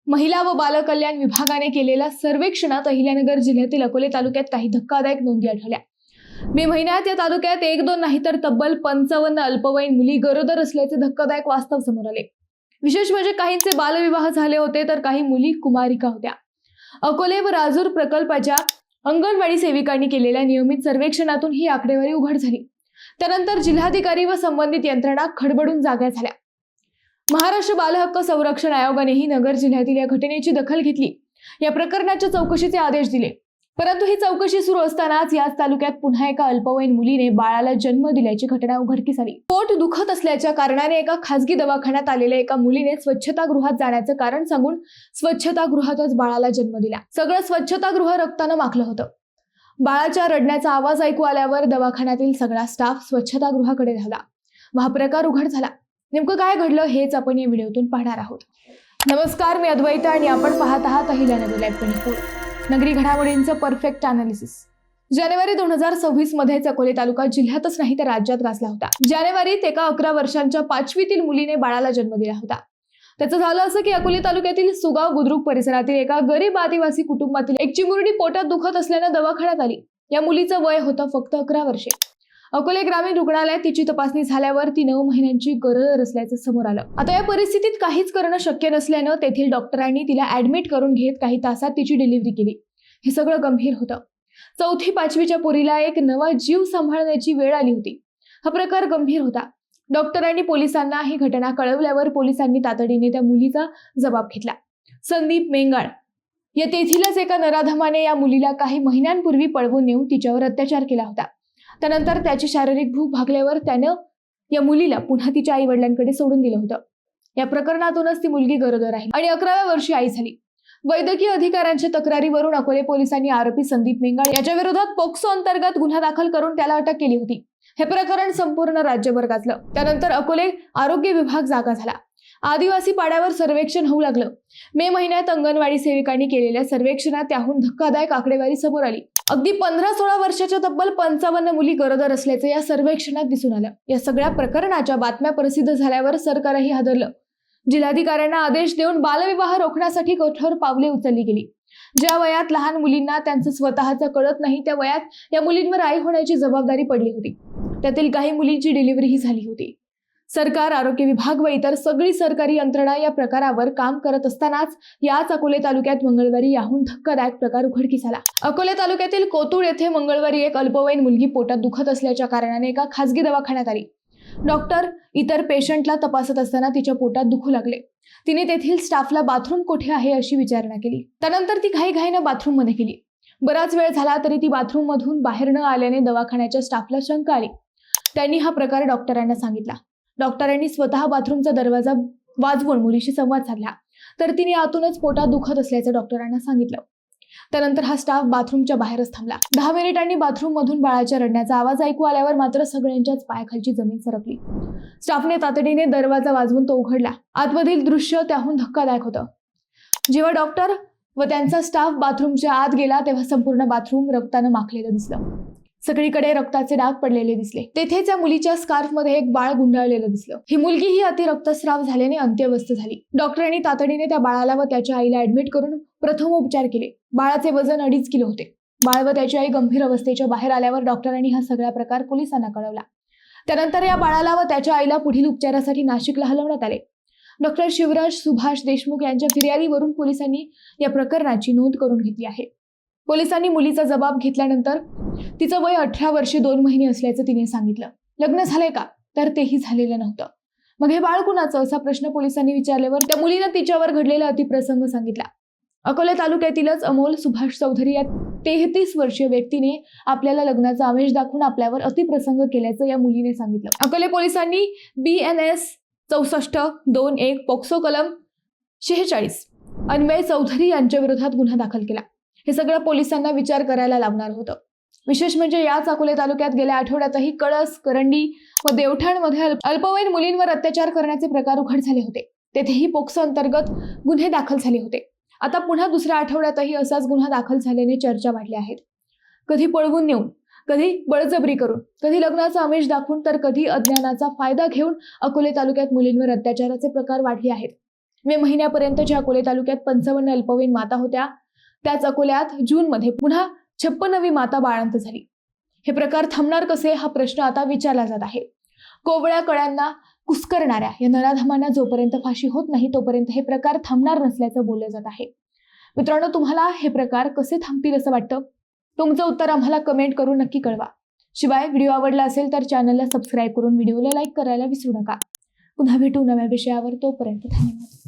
महिला व बालकल्याण विभागाने केलेल्या सर्वेक्षणात अहिल्यानगर जिल्ह्यातील अकोले तालुक्यात काही धक्कादायक नोंदी आढळल्या। मे महिन्यात या तालुक्यात 1-2 नाही तर तब्बल 55 अल्पवयीन मुली गरोदर असल्याचे धक्कादायक वास्तव समोर आले। विशेष म्हणजे काहींचे बालविवाह झाले होते तर काही मुली कुमारिका होत्या। अकोले व राजूर प्रकल्पाच्या अंगणवाडी सेविकांनी केलेल्या नियमित सर्वेक्षणातून ही आकडेवारी उघड झाली। त्यानंतर जिल्हाधिकारी व संबंधित यंत्रणा खडबडून जाग्या झाल्या। महाराष्ट्र बाल हक्क संरक्षण आयोगानेही नगर जिल्ह्यातील या घटनेची दखल घेतली। या प्रकरणाच्या चौकशीचे आदेश दिले, परंतु ही चौकशी सुरू असतानाच याच तालुक्यात पुन्हा एका अल्पवयीन मुलीने बाळाला जन्म दिल्याची घटना उघडकीस आली। पोट दुखत असल्याच्या कारणाने एका खासगी दवाखान्यात आलेल्या एका मुलीने स्वच्छतागृहात जाण्याचं कारण सांगून स्वच्छतागृहातच बाळाला जन्म दिला। सगळं स्वच्छतागृह रक्तानं माखलं होतं। बाळाच्या रडण्याचा आवाज ऐकू आल्यावर दवाखान्यातील सगळा स्टाफ स्वच्छतागृहाकडे धावला व हा प्रकार उघड झाला। नेमकं काय घडलं हेच आपण या व्हिडिओतून पाहणार आहोत। नमस्कार, मी अद्वैता आणि आपण पाहत आहात अहिल्यानगर लाईव्ह 24, नगरी घडामोडींचं परफेक्ट अनालिसिस। जानेवारी 2026 मध्येच अकोले तालुका जिल्ह्यातच नाही तर राज्यात गाजला होता। जानेवारीत एका 11 वर्षांच्या 5वीतील मुलीने बाळाला जन्म दिला होता। त्याचं झालं असं की अकोले तालुक्यातील सुगाव बुद्रुक परिसरातील एका गरीब आदिवासी कुटुंबातील एक चिमुरडी पोटात दुखत असल्याने दवाखान्यात आली। या मुलीचं वय होतं फक्त 11 वर्षे। अकोले ग्रामीण रुग्णालयात तिची तपासणी झाल्यावर ती 9 महिन्यांची गरोदर असल्याचं समोर आलं। आता या परिस्थितीत काहीच करणं शक्य नसल्यानं तेथील डॉक्टरांनी तिला ऍडमिट करून घेत काही तासात तिची डिलिव्हरी केली। हे सगळं गंभीर होतं। 4थी-5वीच्या पोरीला एक नवा जीव सांभाळण्याची वेळ आली होती। हा प्रकार गंभीर होता। डॉक्टरांनी पोलिसांना ही घटना कळवल्यावर पोलिसांनी तातडीने त्या मुलीचा जबाब घेतला। संदीप मेंगाळ या तेथीलच एका नराधमाने या मुलीला काही महिन्यांपूर्वी पळवून नेऊन तिच्यावर अत्याचार केला होता। त्यानंतर त्याची शारीरिक भूक भागल्यावर त्यानं या मुलीला पुन्हा तिच्या आई वडिलांकडे सोडून दिलं होतं। या प्रकरणातूनच ती मुलगी गरोदर आहे आणि 11व्या वर्षी आई झाली। वैद्यकीय अधिकाऱ्यांच्या तक्रारीवरून अकोले पोलिसांनी आरोपी संदीप मेंगाळ याच्या विरोधात पोक्सो अंतर्गत गुन्हा दाखल करून त्याला अटक केली होती। हे प्रकरण संपूर्ण राज्यभर गाजलं। त्यानंतर अकोले आरोग्य विभाग जागा झाला। आदिवासी पाड्यावर सर्वेक्षण होऊ लागलं। मे महिन्यात अंगणवाडी सेविकांनी केलेल्या सर्वेक्षणात त्याहून धक्कादायक आकडेवारी समोर आली। अगदी 15-16 वर्षाच्या तब्बल 55 मुली गरोदर असल्याचे या सर्वेक्षणात दिसून आलं। या सगळ्या प्रकरणाच्या बातम्या प्रसिद्ध झाल्यावर सरकारही हादरलं। जिल्हाधिकाऱ्यांना आदेश देऊन बालविवाह रोखण्यासाठी कठोर पावले उचलली गेली। ज्या वयात लहान मुलींना त्यांचं स्वतःचं कळत नाही त्या वयात या मुलींवर आई होण्याची जबाबदारी पडली होती। त्यातील काही मुलींची डिलिव्हरीही झाली होती। सरकार, आरोग्य विभाग व इतर सगळी सरकारी यंत्रणा या प्रकारावर काम करत असतानाच याच अकोले तालुक्यात मंगळवारी याहून धक्कादायक प्रकार उघडकीस आला। अकोले तालुक्यातील कोतुळ येथे मंगळवारी एक अल्पवयीन मुलगी पोटात दुखत असल्याच्या कारणाने एका खासगी दवाखान्यात आली। डॉक्टर इतर पेशंटला तपासत असताना तिच्या पोटात दुखू लागले। तिने तेथील स्टाफला बाथरूम कुठे आहे अशी विचारणा केली। त्यानंतर ती घाईघाईने बाथरूम मध्ये गेली। बराच वेळ झाला तरी ती बाथरूम मधून बाहेर न आल्याने दवाखान्याच्या स्टाफला शंका आली। त्यांनी हा प्रकार डॉक्टरांना सांगितला। डॉक्टरांनी स्वतः बाथरूमचा दरवाजा वाजवून मुलीशी संवाद साधला तर तिने आतूनच पोटात दुखत असल्याचं डॉक्टरांना सांगितलं। त्यानंतर हा स्टाफ बाथरूमच्या बाहेरच थांबला। 10 मिनिटांनी बाथरूम मधून बाळाच्या रडण्याचा आवाज ऐकू आल्यावर मात्र सगळ्यांच्याच पायाखालची जमीन सरकली। स्टाफने तातडीने दरवाजा वाजवून तो उघडला। आतमधील दृश्य त्याहून धक्कादायक होतं। जेव्हा डॉक्टर व त्यांचा स्टाफ बाथरूमच्या आत गेला तेव्हा संपूर्ण बाथरूम रक्तानं माखलेलं दिसलं। सगळीकडे रक्ताचे डाग पडलेले दिसले। तेथे त्या मुलीच्या स्कार्फ मध्ये एक बाळ गुंडाळलेलं दिसलं। ही मुलगी ही अति रक्तस्राव झाल्याने अंत्यवस्थ झाली। डॉक्टरांनी तातडीने त्या बाळाला व त्याच्या आईला ऍडमिट करून प्रथमोपचार केले। बाळाचे वजन 2.5 किलो होते। बाळ व त्याची आई गंभीर अवस्थेच्या बाहेर आल्यावर डॉक्टरांनी हा सगळा प्रकार पोलिसांना कळवला। त्यानंतर या बाळाला व त्याच्या आईला पुढील उपचारासाठी नाशिकला हलवण्यात आले। डॉक्टर शिवराज सुभाष देशमुख यांच्या फिर्यादीवरून पोलिसांनी या प्रकरणाची नोंद करून घेतली आहे। पोलिसांनी मुलीचा जबाब घेतल्यानंतर तिचं वय 18 वर्षे 2 महिने असल्याचं तिने सांगितलं। लग्न झालंय का तर तेही झालेलं नव्हतं। मग हे बाळ कुणाचं असा प्रश्न पोलिसांनी विचारल्यावर त्या मुलीनं तिच्यावर घडलेला अतिप्रसंग सांगितला। अकोले तालुक्यातीलच अमोल सुभाष चौधरी या 33 वर्षीय व्यक्तीने आपल्याला लग्नाचा आमिष दाखवून आपल्यावर अतिप्रसंग केल्याचं या मुलीने सांगितलं। अकोले पोलिसांनी BNS 64-21 पोक्सो कलम 46 अन्वये चौधरी यांच्या विरोधात गुन्हा दाखल केला। हे सगळं पोलिसांना विचार करायला लावणार होतं। विशेष म्हणजे याच अकोले तालुक्यात गेल्या आठवड्यातही कळस, करंडी व देवठाणमध्ये अल्पवयीन मुलींवर अत्याचार करण्याचे प्रकार उघड झाले होते। तेथेही पोक्सो अंतर्गत गुन्हे दाखल झाले होते। आता पुन्हा दुसऱ्या आठवड्यातही असाच गुन्हा दाखल झाल्याने चर्चा वाढल्या आहेत। कधी पळवून नेऊन, कधी बळजबरी करून, कधी लग्नाचा आमिष दाखवून तर कधी अज्ञानाचा फायदा घेऊन अकोले तालुक्यात मुलींवर अत्याचाराचे प्रकार वाढले आहेत। मे महिन्यापर्यंत ज्या अकोले तालुक्यात 55 अल्पवयीन माता होत्या, त्याच अकोल्यात जूनमध्ये पुन्हा 56वी माता बाळंत झाली. हे प्रकार थांबणार कसे हा प्रश्न आता विचारला जात आहे. कोवळ्या कळ्यांना कुस्करणाऱ्या या नराधमांना जोपर्यंत फाशी होत नाही तोपर्यंत हे प्रकार थांबणार नसल्याचं बोललं जात आहे. मित्रांनो, तुम्हाला हे प्रकार कसे थांबतील असं वाटतं? तुमचं उत्तर आम्हाला कमेंट करून नक्की कळवा. शिवाय व्हिडिओ आवडला असेल तर चॅनलला सबस्क्राईब करून व्हिडिओला लाईक करायला विसरू नका. पुन्हा भेटू नव्या विषयावर. तोपर्यंत धन्यवाद.